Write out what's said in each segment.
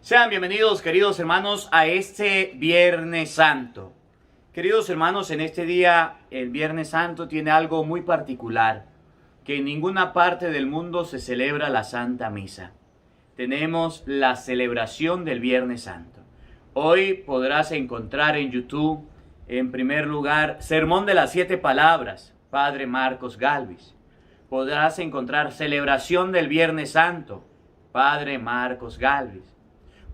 Sean bienvenidos, queridos hermanos, a este Viernes Santo. Queridos hermanos, en este día, el Viernes Santo tiene algo muy particular, que en ninguna parte del mundo se celebra la Santa Misa. Tenemos la celebración del Viernes Santo. Hoy podrás encontrar en YouTube, en primer lugar, Sermón de las 7 Palabras, Padre Marcos Galvis. Podrás encontrar celebración del Viernes Santo, Padre Marcos Galvis.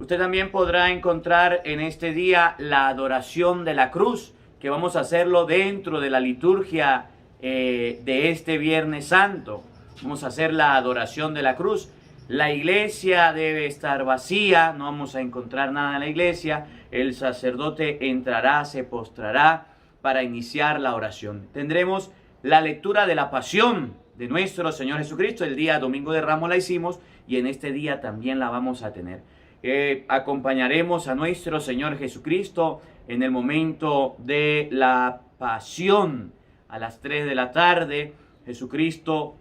Usted también podrá encontrar en este día la adoración de la cruz, que vamos a hacerlo dentro de la liturgia de este Viernes Santo. Vamos a hacer la adoración de la cruz. La iglesia debe estar vacía, no vamos a encontrar nada en la iglesia. El sacerdote entrará, se postrará para iniciar la oración. Tendremos la lectura de la pasión de nuestro Señor Jesucristo. El día Domingo de Ramos la hicimos y en este día también la vamos a tener. Acompañaremos a nuestro Señor Jesucristo en el momento de la pasión a las 3 de la tarde. Jesucristo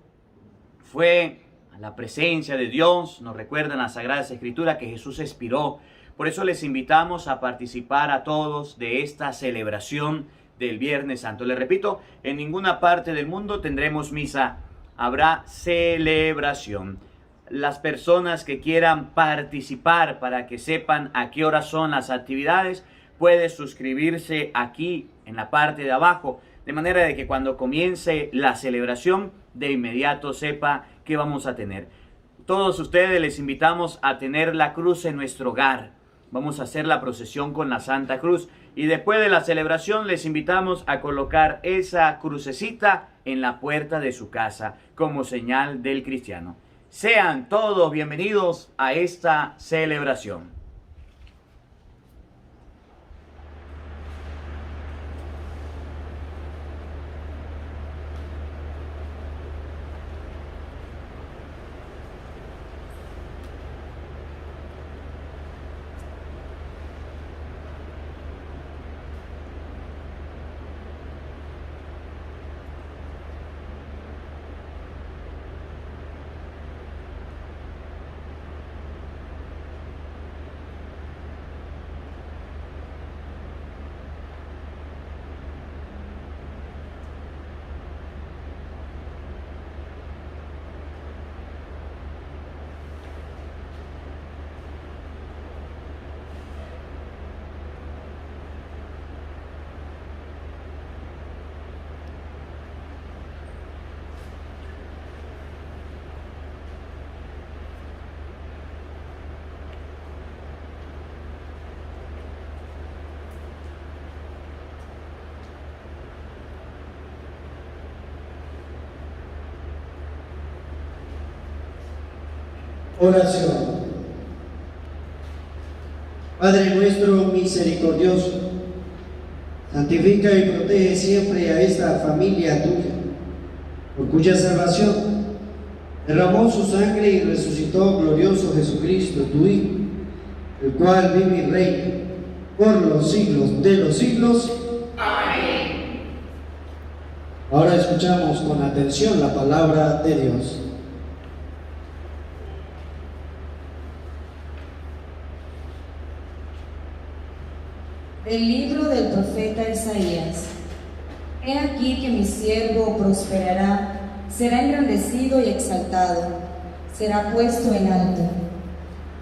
fue a la presencia de Dios. Nos recuerdan las Sagradas Escrituras que Jesús expiró. Por eso les invitamos a participar a todos de esta celebración del Viernes Santo. Les repito, en ninguna parte del mundo tendremos misa, habrá celebración. Las personas que quieran participar para que sepan a qué hora son las actividades, puede suscribirse aquí en la parte de abajo, de manera de que cuando comience la celebración, de inmediato sepa qué vamos a tener. Todos ustedes les invitamos a tener la cruz en nuestro hogar. Vamos a hacer la procesión con la Santa Cruz y después de la celebración les invitamos a colocar esa crucecita en la puerta de su casa como señal del cristiano. Sean todos bienvenidos a esta celebración. Oración. Padre nuestro misericordioso, santifica y protege siempre a esta familia tuya, por cuya salvación derramó su sangre y resucitó glorioso Jesucristo, tu Hijo, el cual vive y reina por los siglos de los siglos. Amén. Ahora escuchamos con atención la palabra de Dios. Del libro del profeta Isaías. He aquí que mi siervo prosperará, será engrandecido y exaltado, será puesto en alto.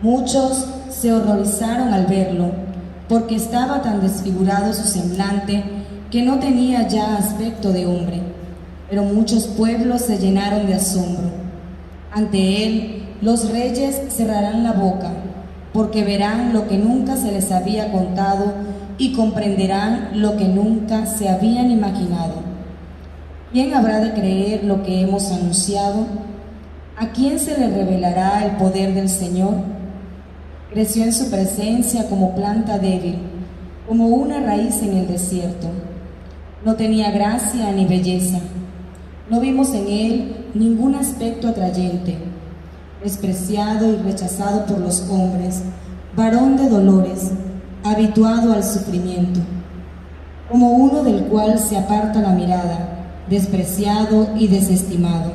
Muchos se horrorizaron al verlo, porque estaba tan desfigurado su semblante que no tenía ya aspecto de hombre. Pero muchos pueblos se llenaron de asombro. Ante él los reyes cerrarán la boca, porque verán lo que nunca se les había contado y comprenderán lo que nunca se habían imaginado. ¿Quién habrá de creer lo que hemos anunciado? ¿A quién se le revelará el poder del Señor? Creció en su presencia como planta débil, como una raíz en el desierto. No tenía gracia ni belleza. No vimos en él ningún aspecto atrayente. Despreciado y rechazado por los hombres, varón de dolores, habituado al sufrimiento, como uno del cual se aparta la mirada, despreciado y desestimado.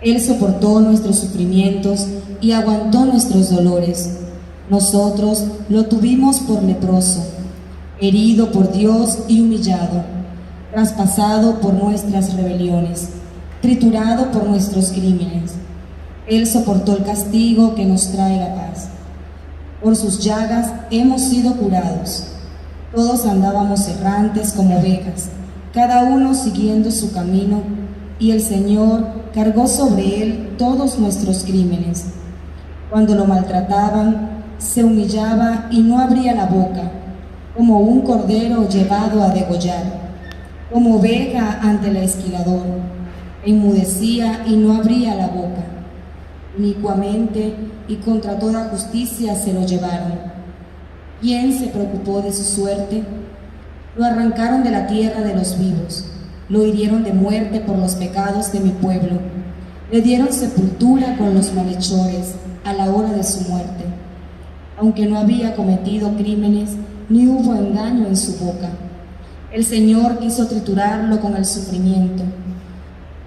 Él soportó nuestros sufrimientos y aguantó nuestros dolores. Nosotros lo tuvimos por leproso, herido por Dios y humillado, traspasado por nuestras rebeliones, triturado por nuestros crímenes. Él soportó el castigo que nos trae la paz. Por sus llagas hemos sido curados. Todos andábamos errantes como ovejas, cada uno siguiendo su camino, y el Señor cargó sobre él todos nuestros crímenes. Cuando lo maltrataban, se humillaba y no abría la boca, como un cordero llevado a degollar, como oveja ante el esquilador. Enmudecía y no abría la boca. Inicuamente y contra toda justicia se lo llevaron. ¿Quién se preocupó de su suerte? Lo arrancaron de la tierra de los vivos, lo hirieron de muerte por los pecados de mi pueblo, le dieron sepultura con los malhechores a la hora de su muerte, aunque no había cometido crímenes ni hubo engaño en su boca. El Señor quiso triturarlo con el sufrimiento.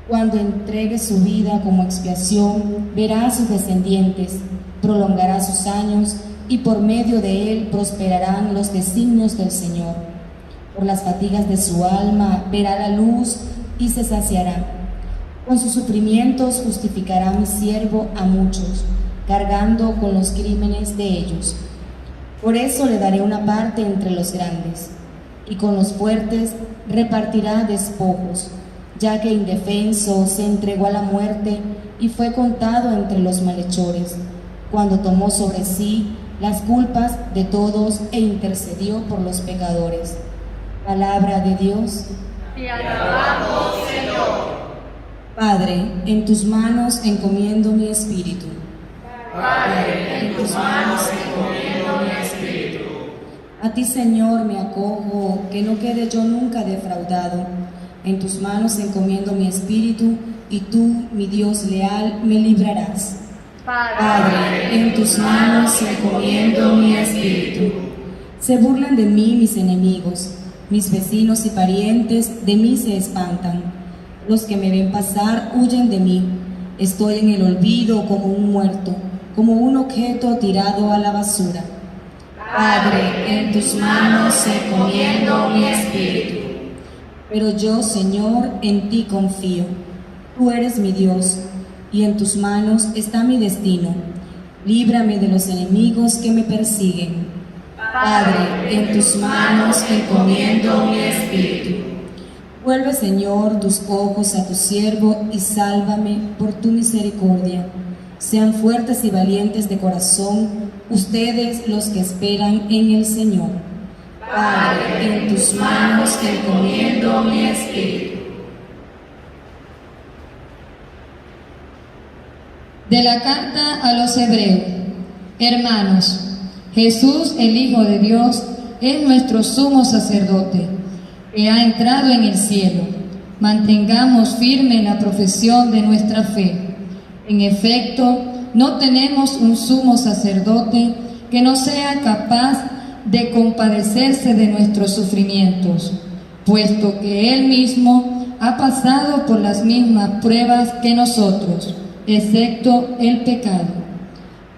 Cuando entregue su vida como expiación, verá a sus descendientes, prolongará sus años y por medio de él prosperarán los designios del Señor. Por las fatigas de su alma verá la luz y se saciará. Con sus sufrimientos justificará mi siervo a muchos, cargando con los crímenes de ellos. Por eso le daré una parte entre los grandes, y con los fuertes repartirá despojos, ya que indefenso se entregó a la muerte y fue contado entre los malhechores, cuando tomó sobre sí las culpas de todos e intercedió por los pecadores. Palabra de Dios. Te alabamos, Señor. Padre, en tus manos encomiendo mi espíritu. Padre, en tus manos encomiendo mi espíritu. A ti, Señor, me acojo, que no quede yo nunca defraudado. En tus manos encomiendo mi espíritu, y tú, mi Dios leal, me librarás. Padre, en tus manos encomiendo mi espíritu. Se burlan de mí mis enemigos, mis vecinos y parientes de mí se espantan. Los que me ven pasar huyen de mí. Estoy en el olvido como un muerto, como un objeto tirado a la basura. Padre, en tus manos encomiendo mi espíritu. Pero yo, Señor, en ti confío. Tú eres mi Dios, y en tus manos está mi destino. Líbrame de los enemigos que me persiguen. Padre, en tus manos encomiendo mi espíritu. Vuelve, Señor, tus ojos a tu siervo y sálvame por tu misericordia. Sean fuertes y valientes de corazón ustedes los que esperan en el Señor. Padre, en tus manos encomiendo mi espíritu. De la carta a los Hebreos. Hermanos, Jesús, el Hijo de Dios, es nuestro sumo sacerdote, que ha entrado en el cielo. Mantengamos firme la profesión de nuestra fe. En efecto, no tenemos un sumo sacerdote que no sea capaz de compadecerse de nuestros sufrimientos, puesto que Él mismo ha pasado por las mismas pruebas que nosotros, excepto el pecado.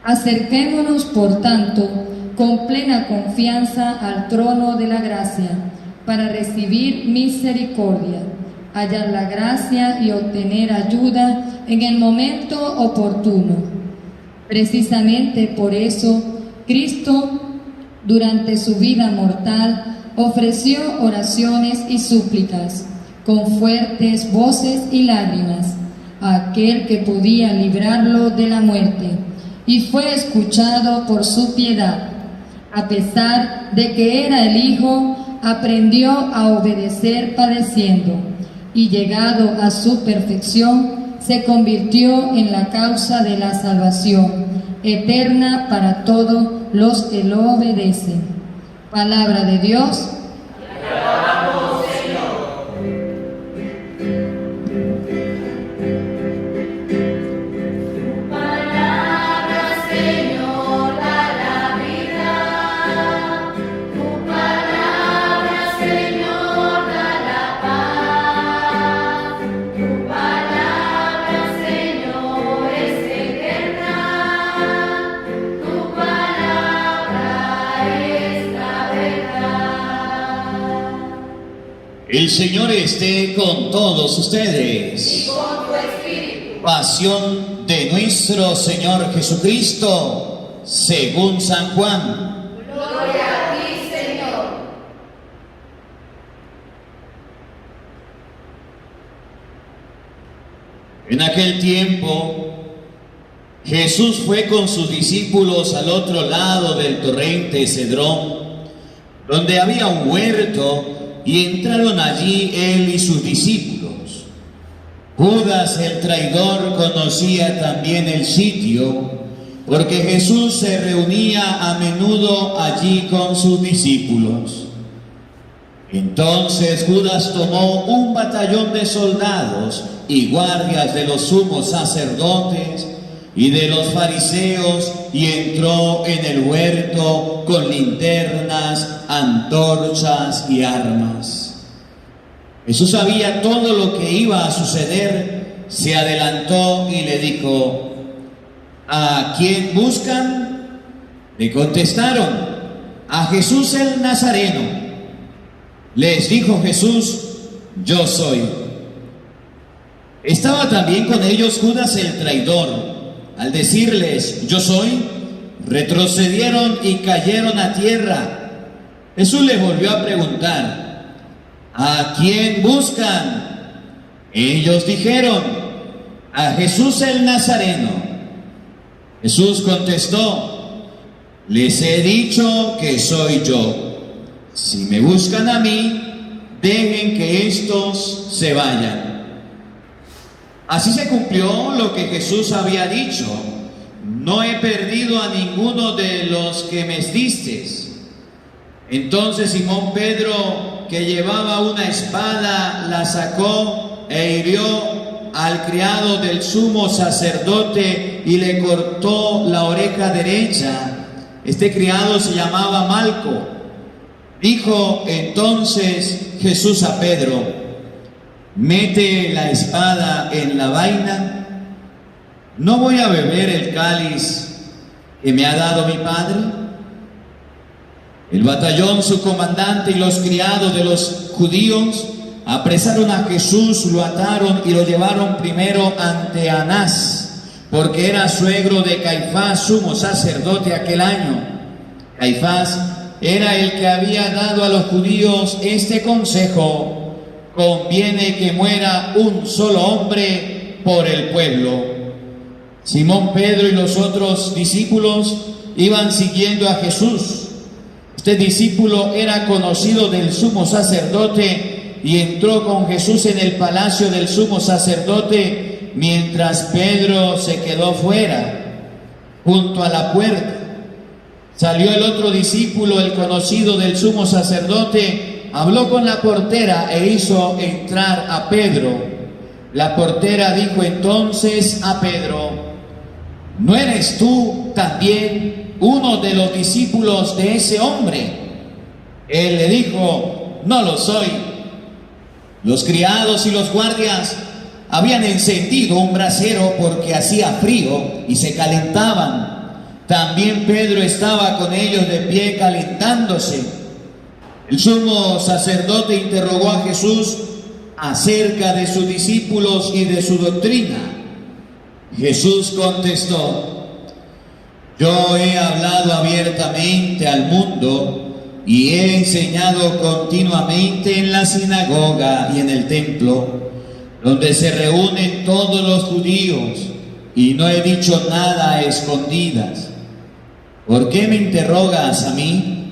Acerquémonos, por tanto, con plena confianza al trono de la gracia, para recibir misericordia, hallar la gracia y obtener ayuda en el momento oportuno. Precisamente por eso, Cristo, durante su vida mortal, ofreció oraciones y súplicas, con fuertes voces y lágrimas, a aquel que podía librarlo de la muerte, y fue escuchado por su piedad. A pesar de que era el Hijo, aprendió a obedecer padeciendo, y llegado a su perfección, se convirtió en la causa de la salvación eterna para todos los que lo obedecen. Palabra de Dios. Te alabamos, Señor. Tu palabra, Señor, da la vida. Tu palabra, Señor, da la paz. Tu palabra, Señor, es eterna. Tu palabra El Señor esté con todos ustedes. Y con tu espíritu. Pasión de nuestro Señor Jesucristo, según San Juan. Gloria a ti, Señor. En aquel tiempo, Jesús fue con sus discípulos al otro lado del torrente Cedrón, donde había un huerto, y entraron allí él y sus discípulos. Judas el traidor conocía también el sitio, porque Jesús se reunía a menudo allí con sus discípulos. Entonces Judas tomó un batallón de soldados y guardias de los sumos sacerdotes y de los fariseos, y entró en el huerto con linternas, antorchas y armas. Jesús sabía todo lo que iba a suceder, se adelantó y le dijo: ¿a quién buscan? Le contestaron: a Jesús el Nazareno. Les dijo Jesús: yo soy. Estaba también con ellos Judas el traidor. Al decirles: yo soy, retrocedieron y cayeron a tierra. Jesús les volvió a preguntar: ¿a quién buscan? Ellos dijeron: a Jesús el Nazareno. Jesús contestó: les he dicho que soy yo. Si me buscan a mí, dejen que estos se vayan. Así se cumplió lo que Jesús había dicho: no he perdido a ninguno de los que me disteis. Entonces Simón Pedro, que llevaba una espada, la sacó e hirió al criado del sumo sacerdote y le cortó la oreja derecha. Este criado se llamaba Malco. Dijo entonces Jesús a Pedro: mete la espada en la vaina. ¿No voy a beber el cáliz que me ha dado mi Padre? El batallón, su comandante y los criados de los judíos apresaron a Jesús, lo ataron y lo llevaron primero ante Anás, porque era suegro de Caifás, sumo sacerdote aquel año. Caifás era el que había dado a los judíos este consejo: conviene que muera un solo hombre por el pueblo. Simón Pedro y los otros discípulos iban siguiendo a Jesús. Este discípulo era conocido del sumo sacerdote y entró con Jesús en el palacio del sumo sacerdote, mientras Pedro se quedó fuera, junto a la puerta. Salió el otro discípulo, el conocido del sumo sacerdote, habló con la portera e hizo entrar a Pedro. La portera dijo entonces a Pedro: ¿no eres tú también uno de los discípulos de ese hombre? Él le dijo: no lo soy. Los criados y los guardias habían encendido un brasero porque hacía frío y se calentaban. También Pedro estaba con ellos de pie calentándose. El sumo sacerdote interrogó a Jesús acerca de sus discípulos y de su doctrina. Jesús contestó: yo he hablado abiertamente al mundo y he enseñado continuamente en la sinagoga y en el templo, donde se reúnen todos los judíos, y no he dicho nada a escondidas. ¿Por qué me interrogas a mí?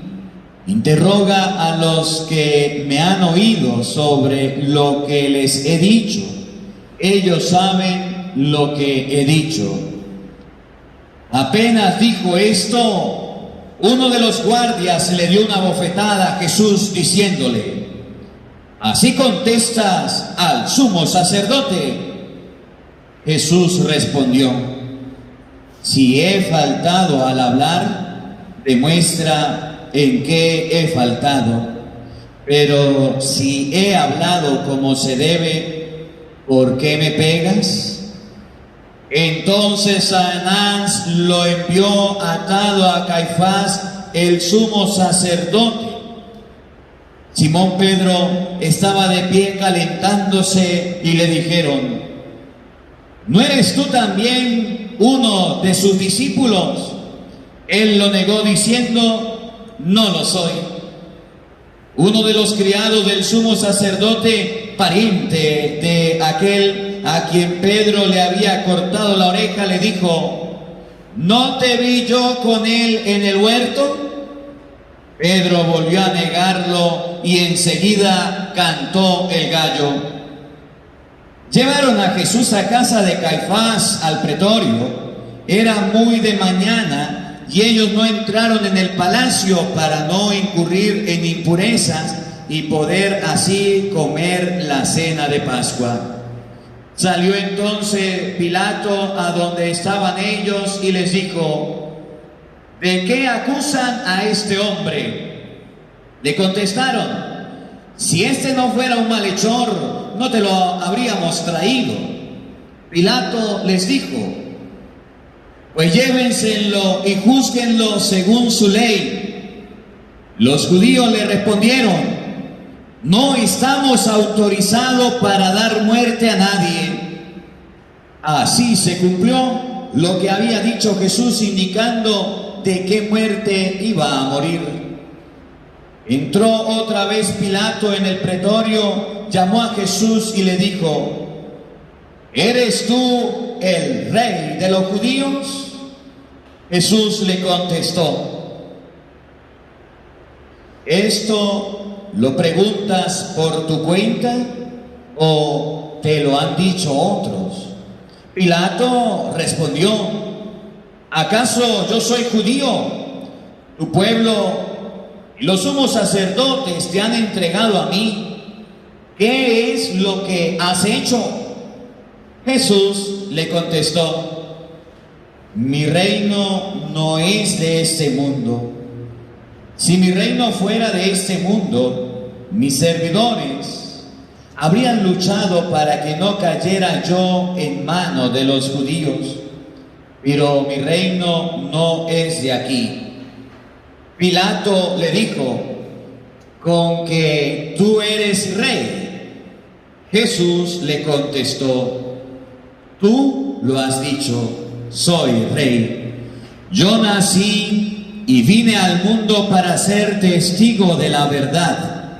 Interroga a los que me han oído sobre lo que les he dicho. Ellos saben lo que he dicho. Apenas dijo esto, uno de los guardias le dio una bofetada a Jesús diciéndole: ¿así contestas al sumo sacerdote? Jesús respondió: si he faltado al hablar, demuestra en qué he faltado. Pero si he hablado como se debe, ¿por qué me pegas? Entonces Anás lo envió atado a Caifás, el sumo sacerdote. Simón Pedro estaba de pie calentándose y le dijeron: ¿no eres tú también uno de sus discípulos? Él lo negó diciendo: no lo soy. Uno de los criados del sumo sacerdote, pariente de aquel a quien Pedro le había cortado la oreja, le dijo: ¿no te vi yo con él en el huerto? Pedro volvió a negarlo y enseguida cantó el gallo. Llevaron a Jesús a casa de Caifás, al pretorio. Era muy de mañana y ellos no entraron en el palacio para no incurrir en impurezas y poder así comer la cena de Pascua. Salió entonces Pilato a donde estaban ellos y les dijo: ¿de qué acusan a este hombre? Le contestaron: si este no fuera un malhechor, no te lo habríamos traído. Pilato les dijo: pues llévenselo y júzguenlo según su ley. Los judíos le respondieron: no estamos autorizados para dar muerte a nadie. Así se cumplió lo que había dicho Jesús, indicando de qué muerte iba a morir. Entró otra vez Pilato en el pretorio, llamó a Jesús y le dijo: ¿eres tú el rey de los judíos? Jesús le contestó: ¿esto lo preguntas por tu cuenta o te lo han dicho otros? Pilato respondió: ¿acaso yo soy judío? Tu pueblo y los sumos sacerdotes te han entregado a mí. ¿Qué es lo que has hecho? Jesús le contestó: mi reino no es de este mundo. Si mi reino fuera de este mundo, mis servidores habrían luchado para que no cayera yo en manos de los judíos. Pero mi reino no es de aquí. Pilato le dijo: ¿con que tú eres rey? Jesús le contestó: tú lo has dicho, soy rey. Yo nací y vine al mundo para ser testigo de la verdad.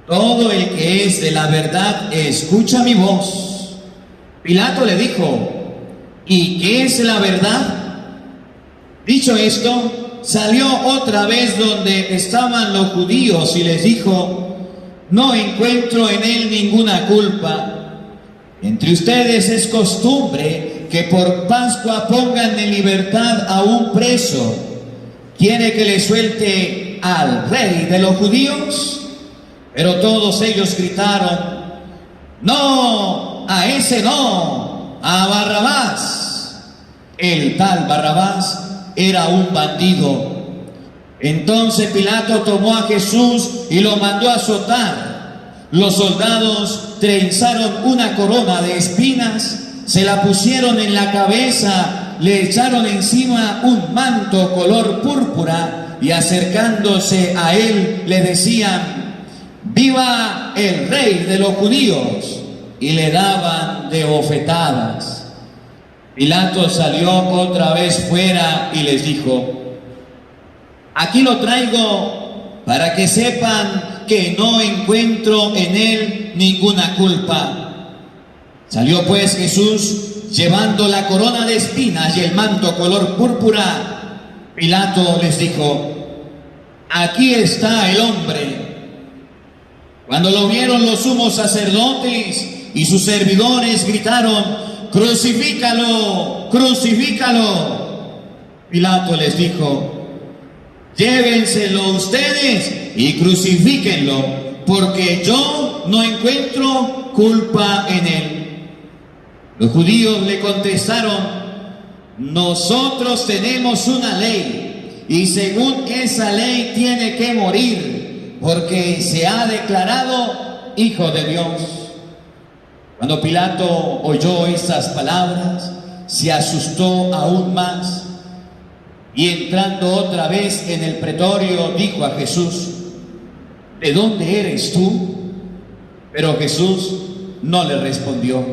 Todo el que es de la verdad escucha mi voz. Pilato le dijo: ¿y qué es la verdad? Dicho esto, salió otra vez donde estaban los judíos y les dijo: no encuentro en él ninguna culpa. Entre ustedes es costumbre que por Pascua pongan en libertad a un preso. ¿Quiere que le suelte al rey de los judíos? Pero todos ellos gritaron: no, a ese no, a Barrabás. El tal Barrabás era un bandido. Entonces Pilato tomó a Jesús y lo mandó a azotar. Los soldados trenzaron una corona de espinas, se la pusieron en la cabeza, le echaron encima un manto color púrpura y acercándose a él le decían: ¡viva el rey de los judíos! Y le daban de bofetadas. Pilato salió otra vez fuera y les dijo: aquí lo traigo para que sepan que no encuentro en él ninguna culpa. Salió pues Jesús llevando la corona de espinas y el manto color púrpura. Pilato les dijo: aquí está el hombre. Cuando lo vieron los sumos sacerdotes y sus servidores gritaron: ¡crucifícalo! ¡Crucifícalo! Pilato les dijo: llévenselo ustedes y crucifíquenlo, porque yo no encuentro culpa en él. Los judíos le contestaron: nosotros tenemos una ley, y según esa ley tiene que morir, porque se ha declarado hijo de Dios. Cuando Pilato oyó estas palabras, se asustó aún más, y entrando otra vez en el pretorio, dijo a Jesús: ¿de dónde eres tú? Pero Jesús no le respondió.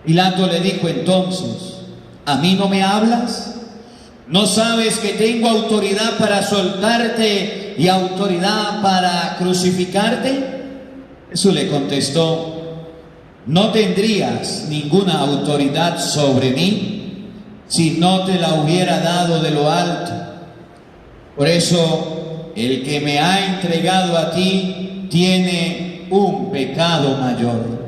Pilato le dijo entonces: ¿a mí no me hablas? ¿No sabes que tengo autoridad para soltarte y autoridad para crucificarte? Jesús le contestó: no tendrías ninguna autoridad sobre mí si no te la hubiera dado de lo alto. Por eso, el que me ha entregado a ti tiene un pecado mayor.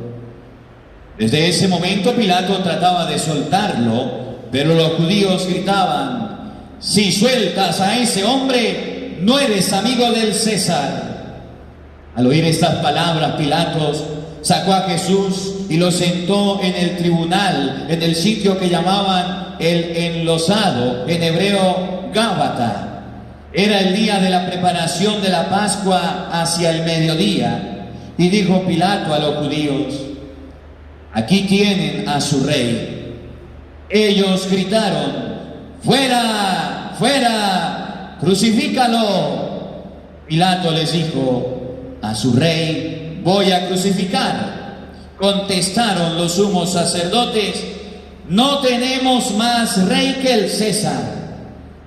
Desde ese momento Pilato trataba de soltarlo, pero los judíos gritaban: si sueltas a ese hombre, no eres amigo del César. Al oír estas palabras, Pilato sacó a Jesús y lo sentó en el tribunal, en el sitio que llamaban el enlosado, en hebreo Gábata. Era el día de la preparación de la Pascua hacia el mediodía. Y dijo Pilato a los judíos: aquí tienen a su rey. Ellos gritaron: ¡fuera, fuera, crucifícalo! Pilato les dijo: a su rey voy a crucificar. Contestaron los sumos sacerdotes: no tenemos más rey que el César.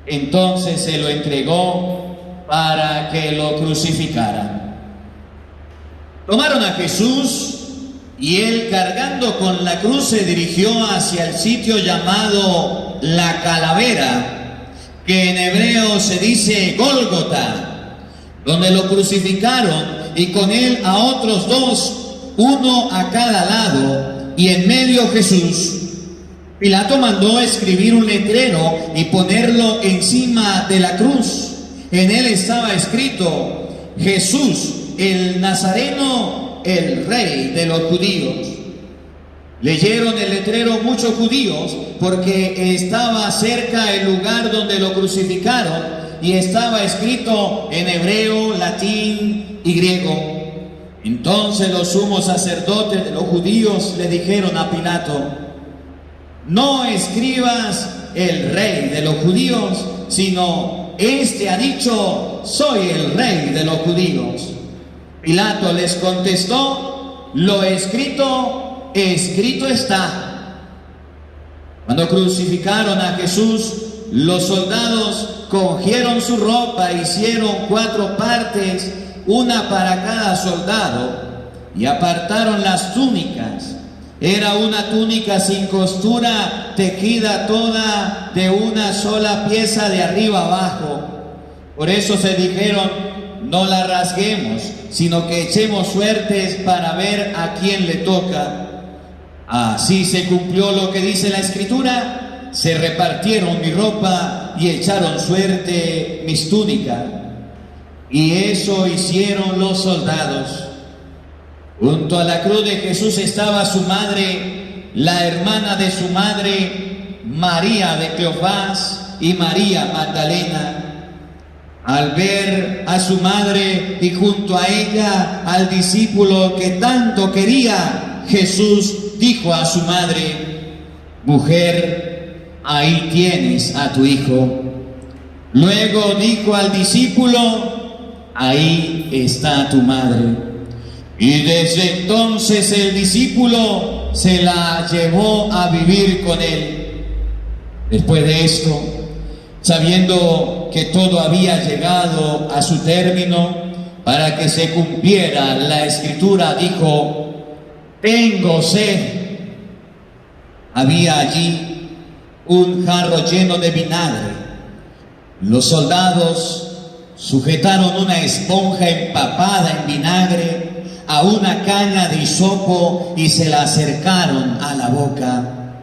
Entonces se lo entregó para que lo crucificaran. Tomaron a Jesús y él, cargando con la cruz, se dirigió hacia el sitio llamado La Calavera, que en hebreo se dice Gólgota, donde lo crucificaron, y con él a otros dos, uno a cada lado, y en medio Jesús. Pilato mandó escribir un letrero y ponerlo encima de la cruz. En él estaba escrito: Jesús, el Nazareno, el Rey de los judíos. Leyeron el letrero muchos judíos porque estaba cerca el lugar donde lo crucificaron y estaba escrito en hebreo, latín y griego. Entonces los sumos sacerdotes de los judíos le dijeron a Pilato: no escribas el Rey de los judíos, sino este ha dicho: soy el Rey de los judíos. Pilato les contestó: lo escrito, escrito está. Cuando crucificaron a Jesús, los soldados cogieron su ropa, hicieron 4 partes, una para cada soldado, y apartaron las túnicas. Era una túnica sin costura, tejida toda de una sola pieza de arriba abajo. Por eso se dijeron: no la rasguemos, sino que echemos suertes para ver a quién le toca. Así se cumplió lo que dice la Escritura: se repartieron mi ropa y echaron suerte mis túnicas. Y eso hicieron los soldados. Junto a la cruz de Jesús estaba su madre, la hermana de su madre, María de Cleofás y María Magdalena. Al ver a su madre y junto a ella al discípulo que tanto quería, Jesús dijo a su madre: mujer, ahí tienes a tu hijo. Luego dijo al discípulo: ahí está tu madre. Y desde entonces el discípulo se la llevó a vivir con él. Después de esto, sabiendo que todo había llegado a su término, para que se cumpliera la Escritura, dijo: tengo sed. Había allí un jarro lleno de vinagre. Los soldados sujetaron una esponja empapada en vinagre a una caña de hisopo y se la acercaron a la boca.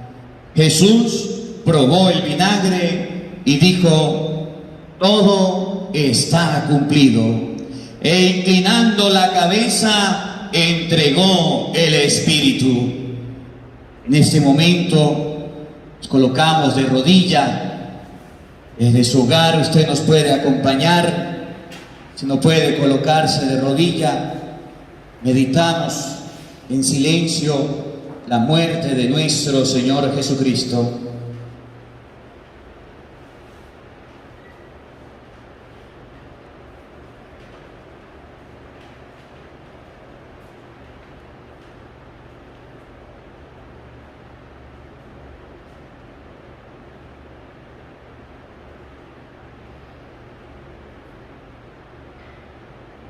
Jesús probó el vinagre y dijo: todo está cumplido. E inclinando la cabeza, entregó el Espíritu. En este momento nos colocamos de rodilla. Desde su hogar usted nos puede acompañar. Si no puede colocarse de rodilla, meditamos en silencio la muerte de nuestro Señor Jesucristo.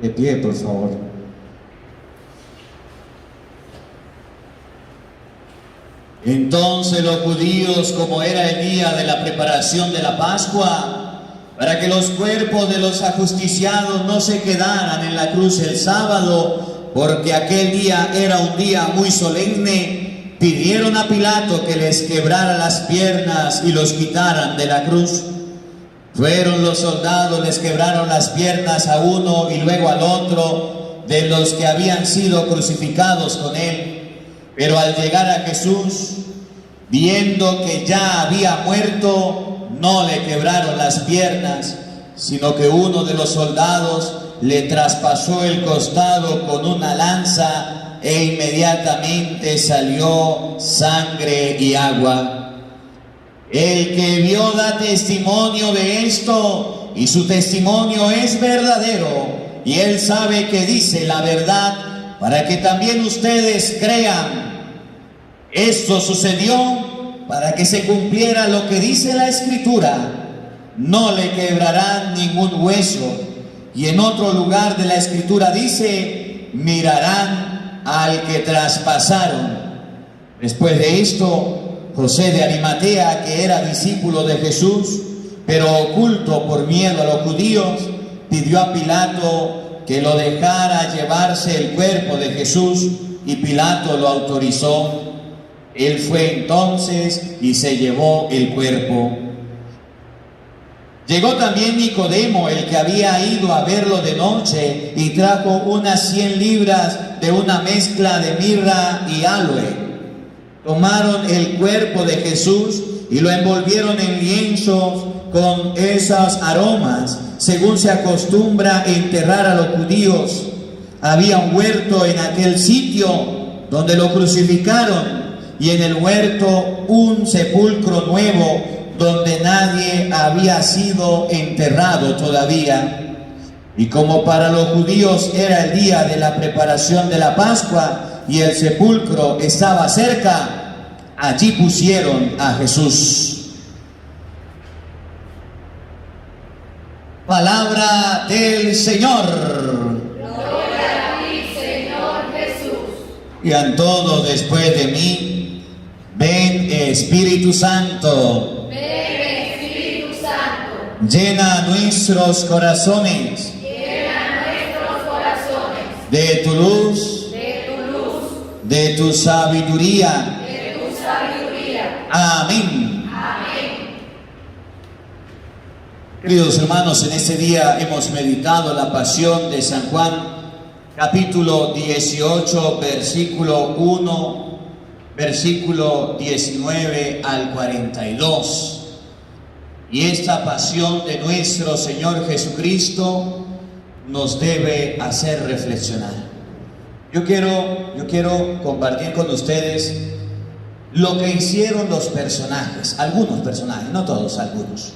De pie, por favor. Entonces los judíos, como era el día de la preparación de la Pascua, para que los cuerpos de los ajusticiados no se quedaran en la cruz el sábado, porque aquel día era un día muy solemne, pidieron a Pilato que les quebrara las piernas y los quitaran de la cruz. Fueron los soldados, les quebraron las piernas a uno y luego al otro de los que habían sido crucificados con él. Pero al llegar a Jesús, viendo que ya había muerto, no le quebraron las piernas, sino que uno de los soldados le traspasó el costado con una lanza e inmediatamente salió sangre y agua. El que vio da testimonio de esto, y su testimonio es verdadero, y él sabe que dice la verdad, para que también ustedes crean. Esto sucedió para que se cumpliera lo que dice la Escritura: no le quebrarán ningún hueso. Y en otro lugar de la Escritura dice: mirarán al que traspasaron. Después de esto, José de Arimatea, que era discípulo de Jesús, pero oculto por miedo a los judíos, pidió a Pilato que lo dejara llevarse el cuerpo de Jesús, y Pilato lo autorizó. Él fue entonces y se llevó el cuerpo. Llegó también Nicodemo, el que había ido a verlo de noche, y trajo unas 100 libras de una mezcla de mirra y aloe. Tomaron el cuerpo de Jesús y lo envolvieron en lienzos con esos aromas, según se acostumbra enterrar a los judíos. Había un huerto en aquel sitio donde lo crucificaron, y en el huerto un sepulcro nuevo donde nadie había sido enterrado todavía. Y como para los judíos era el día de la preparación de la Pascua y el sepulcro estaba cerca, allí pusieron a Jesús. Palabra del Señor. Gloria a ti, Señor Jesús. Digan todos después de mí: ven, Espíritu Santo. Ven, Espíritu Santo. Llena nuestros corazones Llena nuestros corazones de tu luz, de tu sabiduría. de tu sabiduría. Amén. Amén. Queridos hermanos, en este día hemos meditado la pasión de San Juan, capítulo 18, versículo 1, versículo 19 al 42. Y esta pasión de nuestro Señor Jesucristo nos debe hacer reflexionar. Yo quiero compartir con ustedes lo que hicieron los personajes, algunos personajes, no todos, algunos.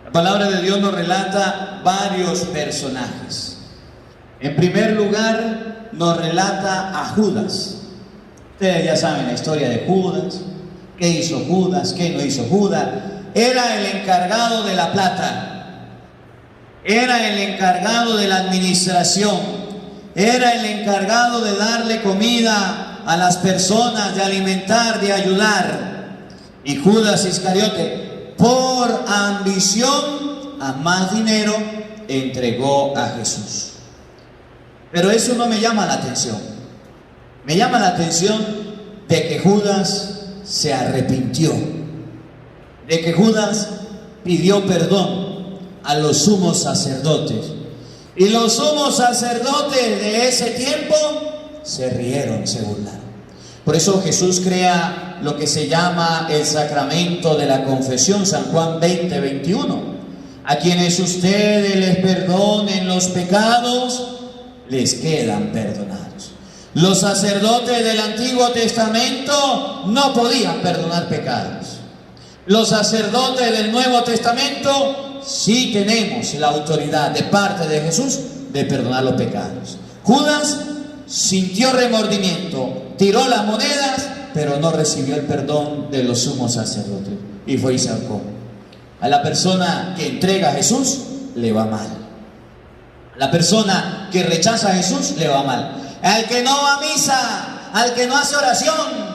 La palabra de Dios nos relata varios personajes. En primer lugar, nos relata a Judas. Ustedes ya saben la historia de Judas, qué hizo Judas, qué no hizo Judas. Era el encargado de la plata, era el encargado de la administración, era el encargado de darle comida a las personas, de alimentar, de ayudar. Y Judas Iscariote, por ambición a más dinero, entregó a Jesús. Pero eso no me llama la atención. Me llama la atención de que Judas se arrepintió, de que Judas pidió perdón a los sumos sacerdotes. Y los sumos sacerdotes de ese tiempo se rieron, se burlaron. Por eso Jesús crea lo que se llama el sacramento de la confesión, San Juan 20, 21. A quienes ustedes les perdonen los pecados, les quedan perdonados. Los sacerdotes del Antiguo Testamento no podían perdonar pecados. Los sacerdotes del Nuevo Testamento sí tenemos la autoridad de parte de Jesús de perdonar los pecados. Judas sintió remordimiento, tiró las monedas, pero no recibió el perdón de los sumos sacerdotes y fue y se ahorcó. A la persona que entrega a Jesús le va mal. La persona que rechaza a Jesús le va mal. Al que no va a misa, al que no hace oración,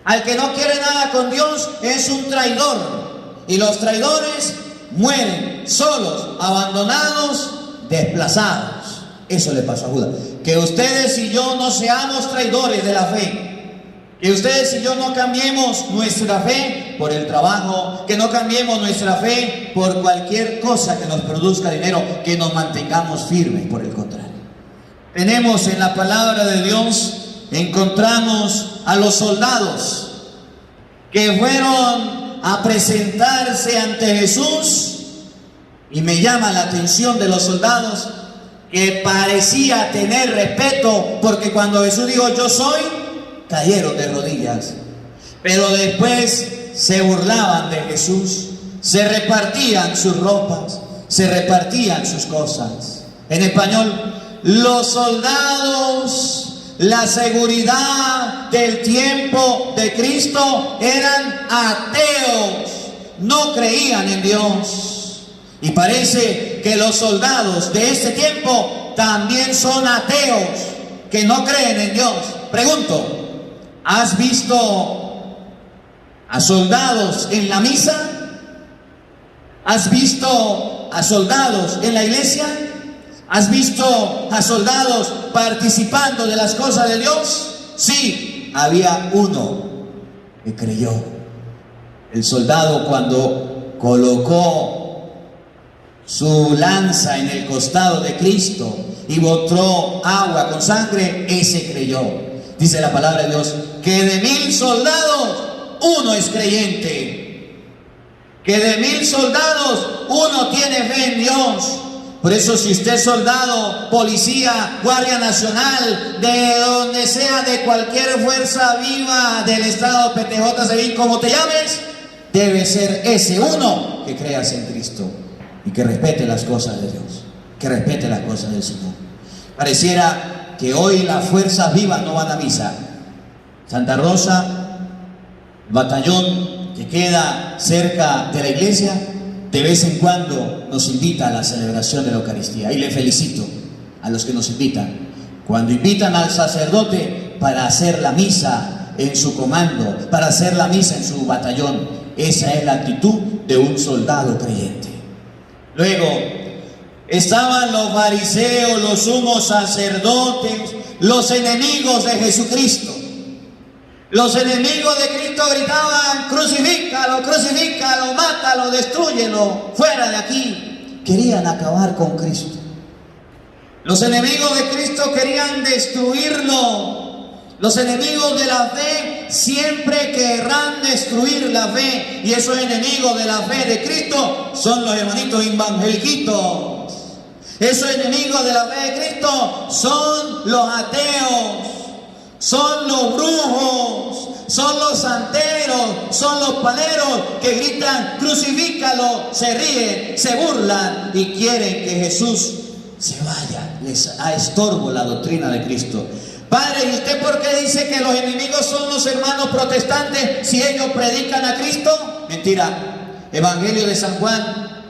al que no quiere nada con Dios, es un traidor. Y los traidores mueren solos, abandonados, desplazados. Eso le pasó a Judas. Que ustedes y yo no seamos traidores de la fe. Que ustedes y yo no cambiemos nuestra fe por el trabajo, que no cambiemos nuestra fe por cualquier cosa que nos produzca dinero, que nos mantengamos firmes, por el contrario. Tenemos en la palabra de Dios, encontramos a los soldados que fueron a presentarse ante Jesús, y me llama la atención de los soldados que parecía tener respeto, porque cuando Jesús dijo yo soy, cayeron de rodillas, pero después se burlaban de Jesús, se repartían sus ropas, se repartían sus cosas. En español, los soldados, la seguridad del tiempo de Cristo eran ateos, no creían en Dios. Y parece que los soldados de este tiempo también son ateos, que no creen en Dios. Pregunto, ¿has visto a soldados en la misa? ¿Has visto a soldados en la iglesia? ¿Has visto a soldados participando de las cosas de Dios? Sí, había uno que creyó. El soldado, cuando colocó su lanza en el costado de Cristo y botó agua con sangre, ese creyó. Dice la palabra de Dios que de 1000 soldados, uno es creyente. Que de 1000 soldados, uno tiene fe en Dios. Por eso, si usted es soldado, policía, guardia nacional, de donde sea, de cualquier fuerza viva del estado PTJ, Sebin, como te llames, debe ser ese uno que creas en Cristo y que respete las cosas de Dios, que respete las cosas del Señor. Pareciera que hoy las fuerzas vivas no van a misa. Santa Rosa, batallón que queda cerca de la iglesia, de vez en cuando nos invita a la celebración de la Eucaristía. Y le felicito a los que nos invitan. Cuando invitan al sacerdote para hacer la misa en su comando, para hacer la misa en su batallón, esa es la actitud de un soldado creyente. Luego, estaban los fariseos, los sumos sacerdotes, los enemigos de Jesucristo. Los enemigos de Cristo gritaban: crucifícalo, crucifícalo, mátalo, destrúyelo, fuera de aquí. Querían acabar con Cristo. Los enemigos de Cristo querían destruirlo. Los enemigos de la fe siempre querrán destruir la fe. Y esos enemigos de la fe de Cristo son los hermanitos evangeliquitos. Esos enemigos de la fe de Cristo son los ateos, son los brujos, son los santeros, son los paleros que gritan: crucifícalo, se ríen, se burlan y quieren que Jesús se vaya. Les estorbo la doctrina de Cristo. Padre, ¿y usted por qué dice que los enemigos son los hermanos protestantes si ellos predican a Cristo? Mentira. Evangelio de San Juan,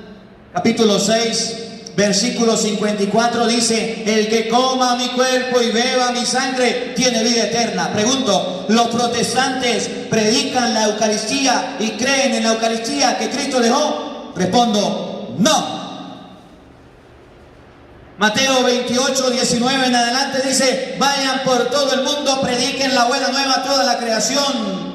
capítulo 6, versículo 54 dice: el que coma mi cuerpo y beba mi sangre tiene vida eterna. Pregunto, ¿los protestantes predican la Eucaristía y creen en la Eucaristía que Cristo dejó? Respondo, no. Mateo 28, 19 en adelante dice: vayan por todo el mundo, prediquen la buena nueva a toda la creación.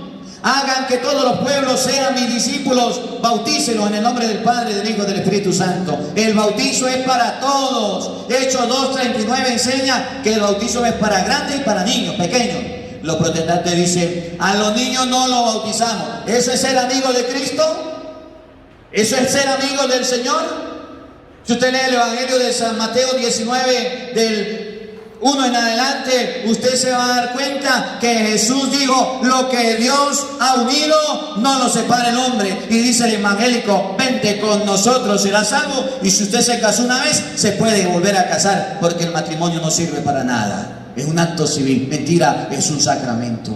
Hagan que todos los pueblos sean mis discípulos, bautícelos en el nombre del Padre, del Hijo y del Espíritu Santo. El bautizo es para todos. Hechos 2:39 enseña que el bautizo es para grandes y para niños, pequeños. Los protestantes dicen: a los niños no los bautizamos. ¿Eso es ser amigo de Cristo? ¿Eso es ser amigo del Señor? Si usted lee el Evangelio de San Mateo 19, del 1 en adelante, usted se va a dar cuenta que Jesús dijo: lo que Dios ha unido, no lo separa el hombre. Y dice el evangélico: vente con nosotros, serás salvo. Y si usted se casó una vez, se puede volver a casar, porque el matrimonio no sirve para nada. Es un acto civil. Mentira, es un sacramento.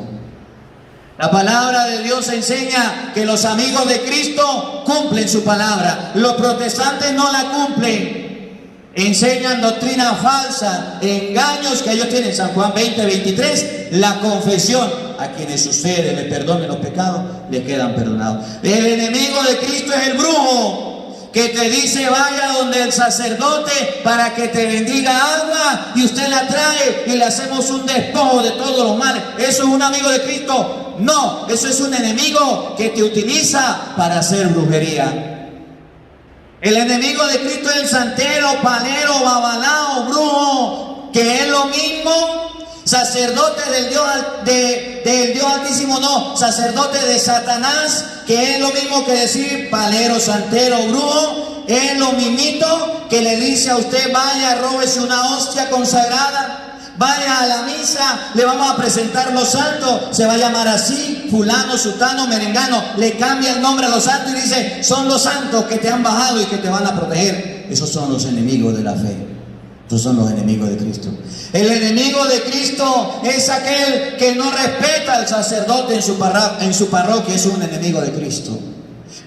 La palabra de Dios enseña que los amigos de Cristo cumplen su palabra. Los protestantes no la cumplen. enseñan doctrinas falsas, engaños que ellos tienen. San Juan 20:23, la confesión. A quienes ustedes le perdonen los pecados, le quedan perdonados. El enemigo de Cristo es el brujo, que te dice vaya donde el sacerdote para que te bendiga agua, y usted la trae y le hacemos un despojo de todos los males. ¿Eso es un amigo de Cristo? No, eso es un enemigo que te utiliza para hacer brujería. El enemigo de Cristo es el santero, palero, babalao, brujo, que es lo mismo. Sacerdote del Dios Altísimo, no, sacerdote de Satanás, que es lo mismo que decir palero, santero, brujo. Es lo mismito que le dice a usted vaya, róbese una hostia consagrada, vaya a la misa, le vamos a presentar los santos, se va a llamar así, fulano, sutano, merengano, le cambia el nombre a los santos y dice, son los santos que te han bajado y que te van a proteger. Esos son los enemigos de la fe. Esos son los enemigos de Cristo. El enemigo de Cristo es aquel que no respeta al sacerdote en su parroquia, es un enemigo de Cristo.